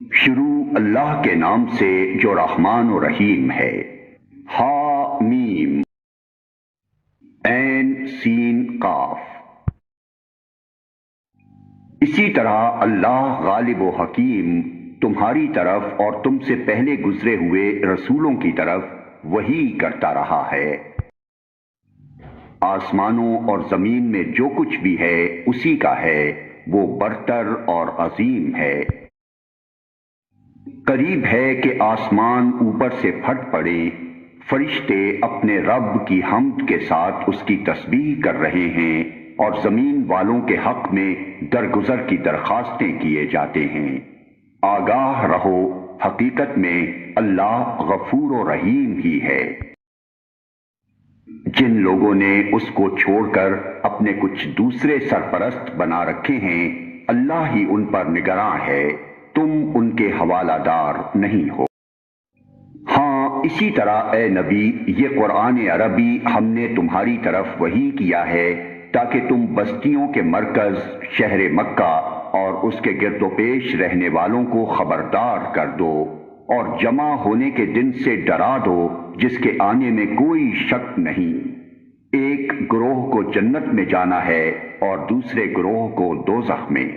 شروع اللہ کے نام سے جو رحمان و رحیم ہے۔ ہا میم عین سین قاف۔ اسی طرح اللہ غالب و حکیم تمہاری طرف اور تم سے پہلے گزرے ہوئے رسولوں کی طرف وحی کرتا رہا ہے۔ آسمانوں اور زمین میں جو کچھ بھی ہے اسی کا ہے، وہ برتر اور عظیم ہے۔ قریب ہے کہ آسمان اوپر سے پھٹ پڑے، فرشتے اپنے رب کی حمد کے ساتھ اس کی تسبیح کر رہے ہیں اور زمین والوں کے حق میں درگزر کی درخواستیں کیے جاتے ہیں۔ آگاہ رہو، حقیقت میں اللہ غفور و رحیم ہی ہے۔ جن لوگوں نے اس کو چھوڑ کر اپنے کچھ دوسرے سرپرست بنا رکھے ہیں، اللہ ہی ان پر نگراں ہے، تم ان کے حوالہ دار نہیں ہو۔ ہاں اسی طرح اے نبی، یہ قرآن عربی ہم نے تمہاری طرف وحی کیا ہے تاکہ تم بستیوں کے مرکز شہر مکہ اور اس کے گرد و پیش رہنے والوں کو خبردار کر دو اور جمع ہونے کے دن سے ڈرا دو جس کے آنے میں کوئی شک نہیں۔ ایک گروہ کو جنت میں جانا ہے اور دوسرے گروہ کو دوزخ میں۔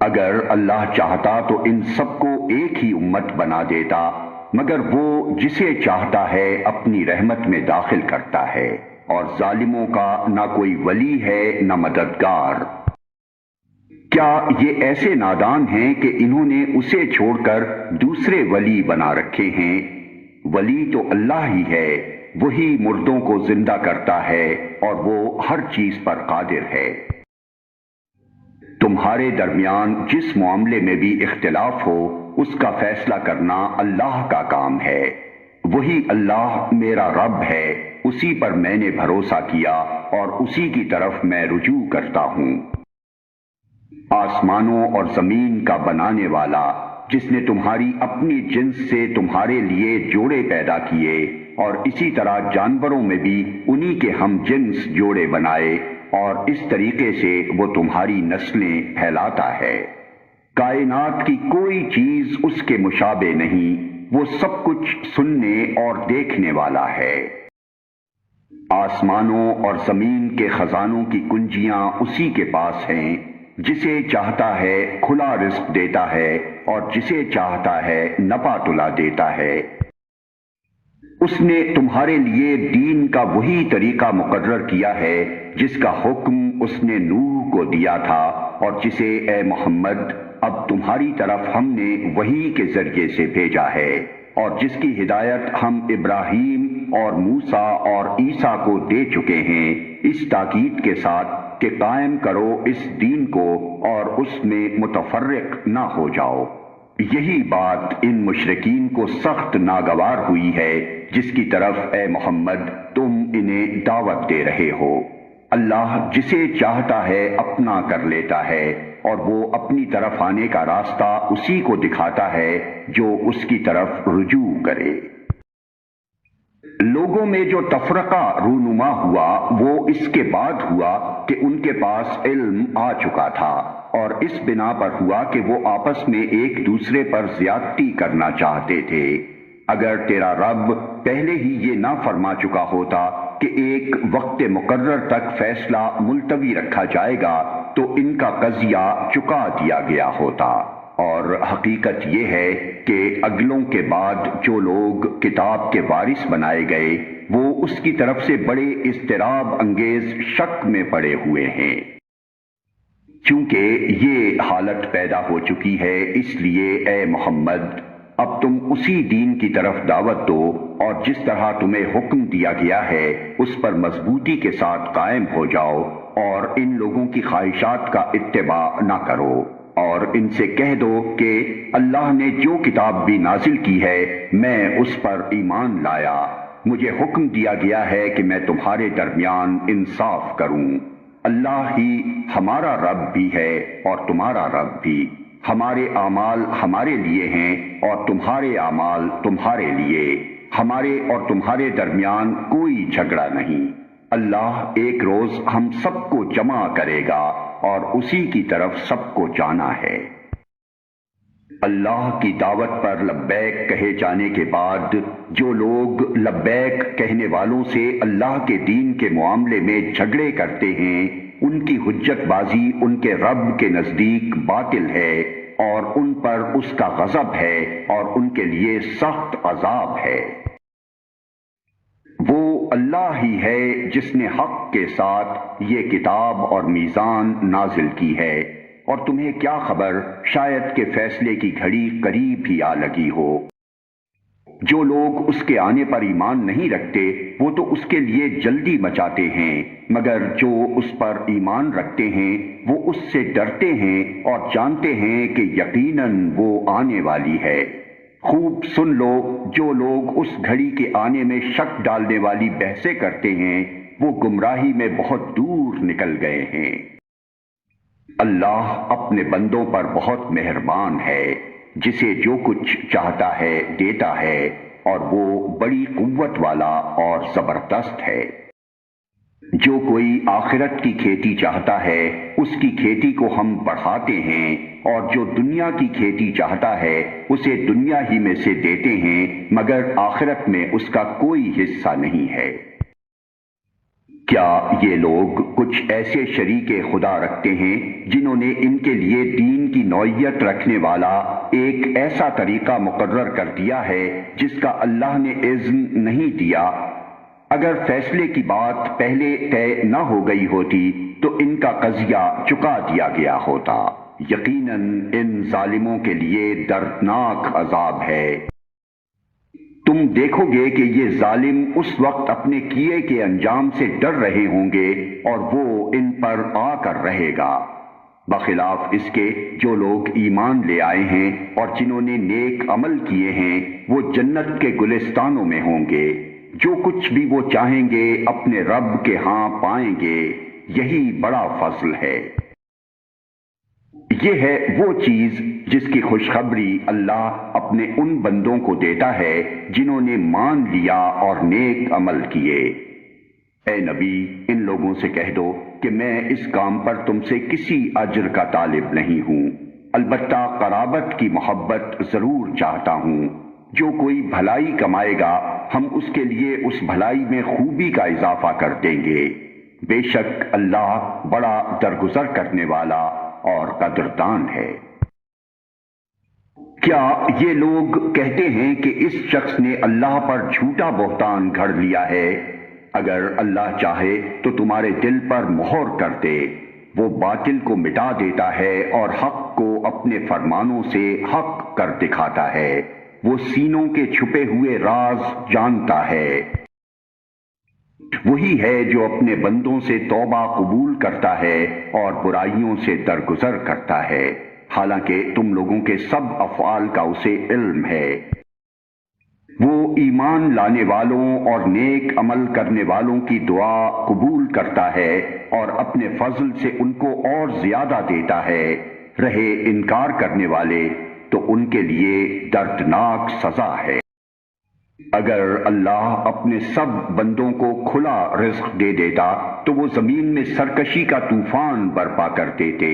اگر اللہ چاہتا تو ان سب کو ایک ہی امت بنا دیتا، مگر وہ جسے چاہتا ہے اپنی رحمت میں داخل کرتا ہے، اور ظالموں کا نہ کوئی ولی ہے نہ مددگار۔ کیا یہ ایسے نادان ہیں کہ انہوں نے اسے چھوڑ کر دوسرے ولی بنا رکھے ہیں؟ ولی تو اللہ ہی ہے، وہی مردوں کو زندہ کرتا ہے اور وہ ہر چیز پر قادر ہے۔ تمہارے درمیان جس معاملے میں بھی اختلاف ہو اس کا فیصلہ کرنا اللہ کا کام ہے۔ وہی اللہ میرا رب ہے، اسی پر میں نے بھروسہ کیا اور اسی کی طرف میں رجوع کرتا ہوں۔ آسمانوں اور زمین کا بنانے والا، جس نے تمہاری اپنی جنس سے تمہارے لیے جوڑے پیدا کیے اور اسی طرح جانوروں میں بھی انہی کے ہم جنس جوڑے بنائے، اور اس طریقے سے وہ تمہاری نسلیں پھیلاتا ہے۔ کائنات کی کوئی چیز اس کے مشابہ نہیں، وہ سب کچھ سننے اور دیکھنے والا ہے۔ آسمانوں اور زمین کے خزانوں کی کنجیاں اسی کے پاس ہیں، جسے چاہتا ہے کھلا رزق دیتا ہے اور جسے چاہتا ہے نپا تلا دیتا ہے۔ اس نے تمہارے لیے دین کا وہی طریقہ مقرر کیا ہے جس کا حکم اس نے نوح کو دیا تھا، اور جسے اے محمد اب تمہاری طرف ہم نے وحی کے ذریعے سے بھیجا ہے، اور جس کی ہدایت ہم ابراہیم اور موسیٰ اور عیسیٰ کو دے چکے ہیں، اس تاکید کے ساتھ کہ قائم کرو اس دین کو اور اس میں متفرق نہ ہو جاؤ۔ یہی بات ان مشرکین کو سخت ناگوار ہوئی ہے جس کی طرف اے محمد تم انہیں دعوت دے رہے ہو۔ اللہ جسے چاہتا ہے اپنا کر لیتا ہے، اور وہ اپنی طرف آنے کا راستہ اسی کو دکھاتا ہے جو اس کی طرف رجوع کرے۔ لوگوں میں جو تفرقہ رونما ہوا وہ اس کے بعد ہوا کہ ان کے پاس علم آ چکا تھا، اور اس بنا پر ہوا کہ وہ آپس میں ایک دوسرے پر زیادتی کرنا چاہتے تھے۔ اگر تیرا رب پہلے ہی یہ نہ فرما چکا ہوتا کہ ایک وقت مقرر تک فیصلہ ملتوی رکھا جائے گا تو ان کا قضیہ چکا دیا گیا ہوتا، اور حقیقت یہ ہے کہ اگلوں کے بعد جو لوگ کتاب کے وارث بنائے گئے وہ اس کی طرف سے بڑے اضطراب انگیز شک میں پڑے ہوئے ہیں۔ چونکہ یہ حالت پیدا ہو چکی ہے، اس لیے اے محمد اب تم اسی دین کی طرف دعوت دو، اور جس طرح تمہیں حکم دیا گیا ہے اس پر مضبوطی کے ساتھ قائم ہو جاؤ، اور ان لوگوں کی خواہشات کا اتباع نہ کرو، اور ان سے کہہ دو کہ اللہ نے جو کتاب بھی نازل کی ہے میں اس پر ایمان لایا، مجھے حکم دیا گیا ہے کہ میں تمہارے درمیان انصاف کروں۔ اللہ ہی ہمارا رب بھی ہے اور تمہارا رب بھی، ہمارے اعمال ہمارے لیے ہیں اور تمہارے اعمال تمہارے لیے، ہمارے اور تمہارے درمیان کوئی جھگڑا نہیں۔ اللہ ایک روز ہم سب کو جمع کرے گا اور اسی کی طرف سب کو جانا ہے۔ اللہ کی دعوت پر لبیک کہے جانے کے بعد جو لوگ لبیک کہنے والوں سے اللہ کے دین کے معاملے میں جھگڑے کرتے ہیں ان کی حجت بازی ان کے رب کے نزدیک باطل ہے اور ان پر اس کا غضب ہے اور ان کے لیے سخت عذاب ہے۔ وہ اللہ ہی ہے جس نے حق کے ساتھ یہ کتاب اور میزان نازل کی ہے، اور تمہیں کیا خبر شاید کہ فیصلے کی گھڑی قریب ہی آ لگی ہو۔ جو لوگ اس کے آنے پر ایمان نہیں رکھتے وہ تو اس کے لیے جلدی مچاتے ہیں، مگر جو اس پر ایمان رکھتے ہیں وہ اس سے ڈرتے ہیں اور جانتے ہیں کہ یقیناً وہ آنے والی ہے۔ خوب سن لو، جو لوگ اس گھڑی کے آنے میں شک ڈالنے والی بحثیں کرتے ہیں وہ گمراہی میں بہت دور نکل گئے ہیں۔ اللہ اپنے بندوں پر بہت مہربان ہے، جسے جو کچھ چاہتا ہے دیتا ہے، اور وہ بڑی قوت والا اور زبردست ہے۔ جو کوئی آخرت کی کھیتی چاہتا ہے اس کی کھیتی کو ہم بڑھاتے ہیں، اور جو دنیا کی کھیتی چاہتا ہے اسے دنیا ہی میں سے دیتے ہیں، مگر آخرت میں اس کا کوئی حصہ نہیں ہے۔ کیا یہ لوگ کچھ ایسے شریک خدا رکھتے ہیں جنہوں نے ان کے لیے دین کی نوعیت رکھنے والا ایک ایسا طریقہ مقرر کر دیا ہے جس کا اللہ نے اذن نہیں دیا؟ اگر فیصلے کی بات پہلے طے نہ ہو گئی ہوتی تو ان کا قضیہ چکا دیا گیا ہوتا۔ یقیناً ان ظالموں کے لیے دردناک عذاب ہے۔ تم دیکھو گے کہ یہ ظالم اس وقت اپنے کیے کے انجام سے ڈر رہے ہوں گے اور وہ ان پر آ کر رہے گا، بخلاف اس کے جو لوگ ایمان لے آئے ہیں اور جنہوں نے نیک عمل کیے ہیں وہ جنت کے گلستانوں میں ہوں گے، جو کچھ بھی وہ چاہیں گے اپنے رب کے ہاں پائیں گے، یہی بڑا فضل ہے۔ یہ ہے وہ چیز جس کی خوشخبری اللہ اپنے ان بندوں کو دیتا ہے جنہوں نے مان لیا اور نیک عمل کیے۔ اے نبی، ان لوگوں سے کہہ دو کہ میں اس کام پر تم سے کسی اجر کا طالب نہیں ہوں، البتہ قرابت کی محبت ضرور چاہتا ہوں۔ جو کوئی بھلائی کمائے گا ہم اس کے لیے اس بھلائی میں خوبی کا اضافہ کر دیں گے، بے شک اللہ بڑا درگزر کرنے والا اور قدردان ہے۔ کیا یہ لوگ کہتے ہیں کہ اس شخص نے اللہ پر جھوٹا بہتان گھڑ لیا ہے؟ اگر اللہ چاہے تو تمہارے دل پر مہر کر دے، وہ باطل کو مٹا دیتا ہے اور حق کو اپنے فرمانوں سے حق کر دکھاتا ہے، وہ سینوں کے چھپے ہوئے راز جانتا ہے۔ وہی ہے جو اپنے بندوں سے توبہ قبول کرتا ہے اور برائیوں سے درگزر کرتا ہے، حالانکہ تم لوگوں کے سب افعال کا اسے علم ہے۔ وہ ایمان لانے والوں اور نیک عمل کرنے والوں کی دعا قبول کرتا ہے اور اپنے فضل سے ان کو اور زیادہ دیتا ہے، رہے انکار کرنے والے تو ان کے لیے دردناک سزا ہے۔ اگر اللہ اپنے سب بندوں کو کھلا رزق دے دیتا تو وہ زمین میں سرکشی کا طوفان برپا کر دیتے،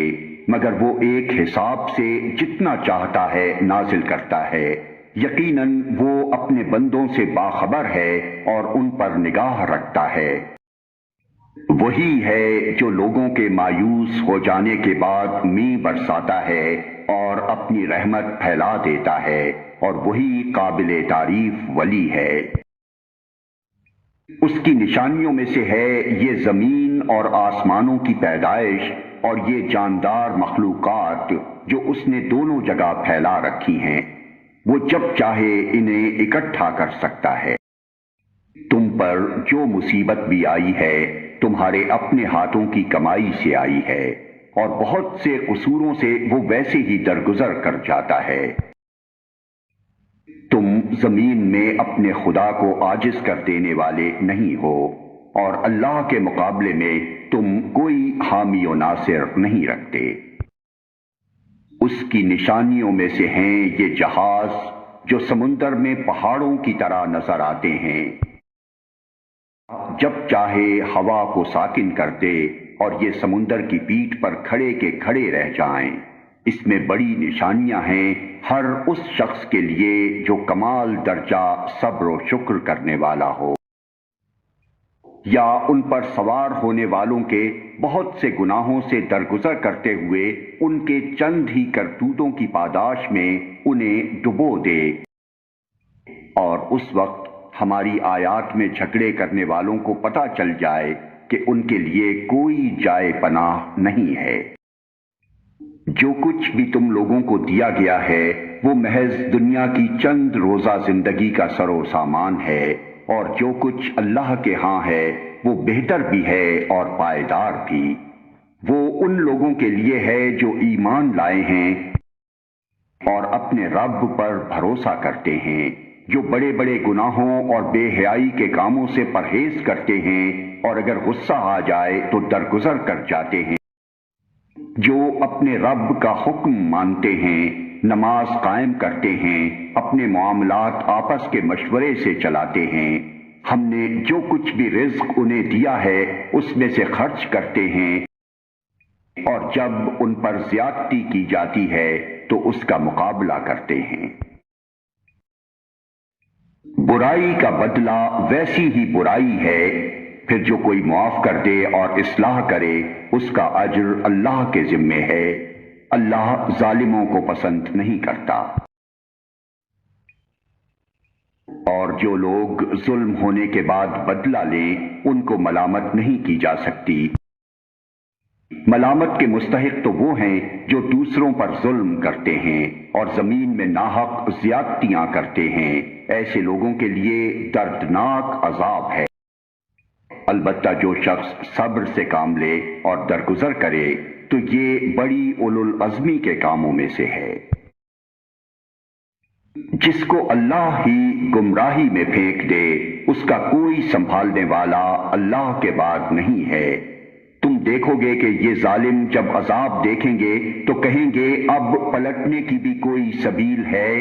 مگر وہ ایک حساب سے جتنا چاہتا ہے نازل کرتا ہے۔ یقیناً وہ اپنے بندوں سے باخبر ہے اور ان پر نگاہ رکھتا ہے۔ وہی ہے جو لوگوں کے مایوس ہو جانے کے بعد مینہ برساتا ہے اور اپنی رحمت پھیلا دیتا ہے، اور وہی قابل تعریف ولی ہے۔ اس کی نشانیوں میں سے ہے یہ زمین اور آسمانوں کی پیدائش اور یہ جاندار مخلوقات جو اس نے دونوں جگہ پھیلا رکھی ہیں، وہ جب چاہے انہیں اکٹھا کر سکتا ہے۔ تم پر جو مصیبت بھی آئی ہے تمہارے اپنے ہاتھوں کی کمائی سے آئی ہے، اور بہت سے قصوروں سے وہ ویسے ہی درگزر کر جاتا ہے۔ تم زمین میں اپنے خدا کو عاجز کر دینے والے نہیں ہو، اور اللہ کے مقابلے میں تم کوئی حامی و ناصر نہیں رکھتے۔ اس کی نشانیوں میں سے ہیں یہ جہاز جو سمندر میں پہاڑوں کی طرح نظر آتے ہیں، جب چاہے ہوا کو ساکن کر دے اور یہ سمندر کی پیٹھ پر کھڑے کے کھڑے رہ جائیں۔ اس میں بڑی نشانیاں ہیں ہر اس شخص کے لیے جو کمال درجہ صبر و شکر کرنے والا ہو، یا ان پر سوار ہونے والوں کے بہت سے گناہوں سے درگزر کرتے ہوئے ان کے چند ہی کرتوتوں کی پاداش میں انہیں ڈبو دے، اور اس وقت ہماری آیات میں جھگڑے کرنے والوں کو پتہ چل جائے کہ ان کے لیے کوئی جائے پناہ نہیں ہے۔ جو کچھ بھی تم لوگوں کو دیا گیا ہے وہ محض دنیا کی چند روزہ زندگی کا سر و سامان ہے، اور جو کچھ اللہ کے ہاں ہے وہ بہتر بھی ہے اور پائیدار بھی۔ وہ ان لوگوں کے لیے ہے جو ایمان لائے ہیں اور اپنے رب پر بھروسہ کرتے ہیں، جو بڑے بڑے گناہوں اور بے حیائی کے کاموں سے پرہیز کرتے ہیں، اور اگر غصہ آ جائے تو درگزر کر جاتے ہیں، جو اپنے رب کا حکم مانتے ہیں، نماز قائم کرتے ہیں، اپنے معاملات آپس کے مشورے سے چلاتے ہیں، ہم نے جو کچھ بھی رزق انہیں دیا ہے اس میں سے خرچ کرتے ہیں، اور جب ان پر زیادتی کی جاتی ہے تو اس کا مقابلہ کرتے ہیں۔ برائی کا بدلہ ویسی ہی برائی ہے، پھر جو کوئی معاف کر دے اور اصلاح کرے اس کا اجر اللہ کے ذمے ہے، اللہ ظالموں کو پسند نہیں کرتا۔ اور جو لوگ ظلم ہونے کے بعد بدلہ لیں ان کو ملامت نہیں کی جا سکتی۔ ملامت کے مستحق تو وہ ہیں جو دوسروں پر ظلم کرتے ہیں اور زمین میں ناحق زیادتیاں کرتے ہیں، ایسے لوگوں کے لیے دردناک عذاب ہے۔ البتہ جو شخص صبر سے کام لے اور درگزر کرے تو یہ بڑی اولو العزمی کے کاموں میں سے ہے۔ جس کو اللہ ہی گمراہی میں پھینک دے اس کا کوئی سنبھالنے والا اللہ کے بعد نہیں ہے۔ تم دیکھو گے کہ یہ ظالم جب عذاب دیکھیں گے تو کہیں گے اب پلٹنے کی بھی کوئی سبیل ہے،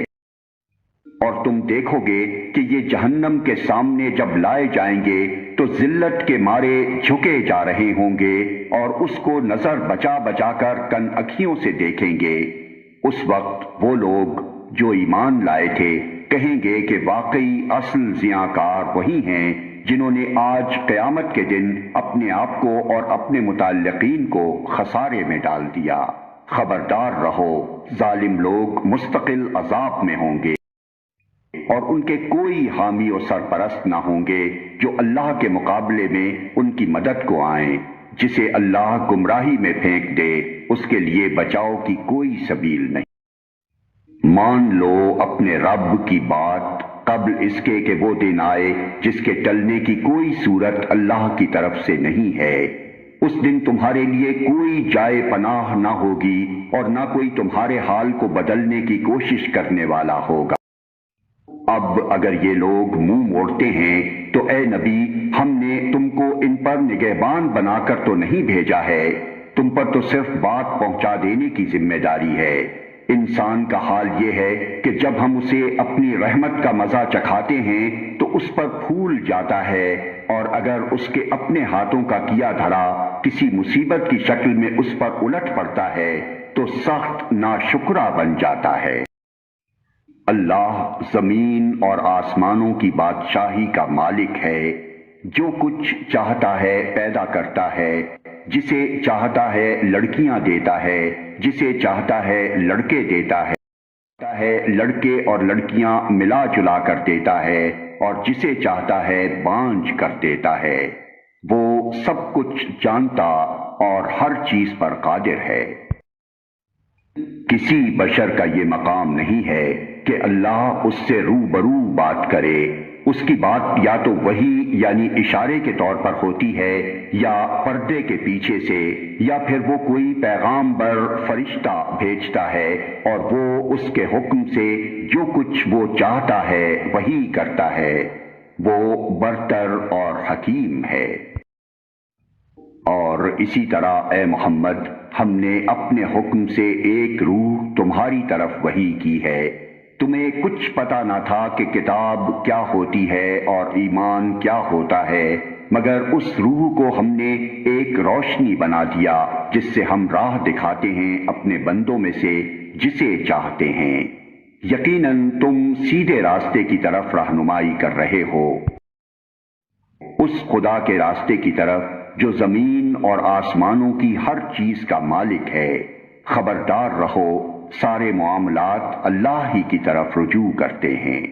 اور تم دیکھو گے کہ یہ جہنم کے سامنے جب لائے جائیں گے تو ذلت کے مارے جھکے جا رہے ہوں گے اور اس کو نظر بچا بچا کر کن اکھیوں سے دیکھیں گے۔ اس وقت وہ لوگ جو ایمان لائے تھے کہیں گے کہ واقعی اصل زیانکار وہی ہیں جنہوں نے آج قیامت کے دن اپنے آپ کو اور اپنے متعلقین کو خسارے میں ڈال دیا۔ خبردار رہو، ظالم لوگ مستقل عذاب میں ہوں گے، اور ان کے کوئی حامی و سرپرست نہ ہوں گے جو اللہ کے مقابلے میں ان کی مدد کو آئیں۔ جسے اللہ گمراہی میں پھینک دے اس کے لیے بچاؤ کی کوئی سبیل نہیں۔ مان لو اپنے رب کی بات قبل اس کے کہ وہ دن آئے جس کے ٹلنے کی کوئی صورت اللہ کی طرف سے نہیں ہے۔ اس دن تمہارے لیے کوئی جائے پناہ نہ ہوگی اور نہ کوئی تمہارے حال کو بدلنے کی کوشش کرنے والا ہوگا۔ اب اگر یہ لوگ منہ موڑتے ہیں تو اے نبی ہم نے تم کو ان پر نگہبان بنا کر تو نہیں بھیجا ہے، تم پر تو صرف بات پہنچا دینے کی ذمہ داری ہے۔ انسان کا حال یہ ہے کہ جب ہم اسے اپنی رحمت کا مزہ چکھاتے ہیں تو اس پر پھول جاتا ہے، اور اگر اس کے اپنے ہاتھوں کا کیا دھرا کسی مصیبت کی شکل میں اس پر الٹ پڑتا ہے تو سخت ناشکرا بن جاتا ہے۔ اللہ زمین اور آسمانوں کی بادشاہی کا مالک ہے، جو کچھ چاہتا ہے پیدا کرتا ہے، جسے چاہتا ہے لڑکیاں دیتا ہے، جسے چاہتا ہے لڑکے دیتا ہے، لڑکے اور لڑکیاں ملا جلا کر دیتا ہے، اور جسے چاہتا ہے بانجھ کر دیتا ہے۔ وہ سب کچھ جانتا اور ہر چیز پر قادر ہے۔ کسی بشر کا یہ مقام نہیں ہے کہ اللہ اس سے روبرو بات کرے، اس کی بات یا تو وحی یعنی اشارے کے طور پر ہوتی ہے یا پردے کے پیچھے سے، یا پھر وہ کوئی پیغام بر فرشتہ بھیجتا ہے اور وہ اس کے حکم سے جو کچھ وہ چاہتا ہے وہی کرتا ہے۔ وہ برتر اور حکیم ہے۔ اور اسی طرح اے محمد ہم نے اپنے حکم سے ایک روح تمہاری طرف وحی کی ہے، تمہیں کچھ پتا نہ تھا کہ کتاب کیا ہوتی ہے اور ایمان کیا ہوتا ہے، مگر اس روح کو ہم نے ایک روشنی بنا دیا جس سے ہم راہ دکھاتے ہیں اپنے بندوں میں سے جسے چاہتے ہیں۔ یقیناً تم سیدھے راستے کی طرف رہنمائی کر رہے ہو، اس خدا کے راستے کی طرف جو زمین اور آسمانوں کی ہر چیز کا مالک ہے۔ خبردار رہو، سارے معاملات اللہ ہی کی طرف رجوع کرتے ہیں۔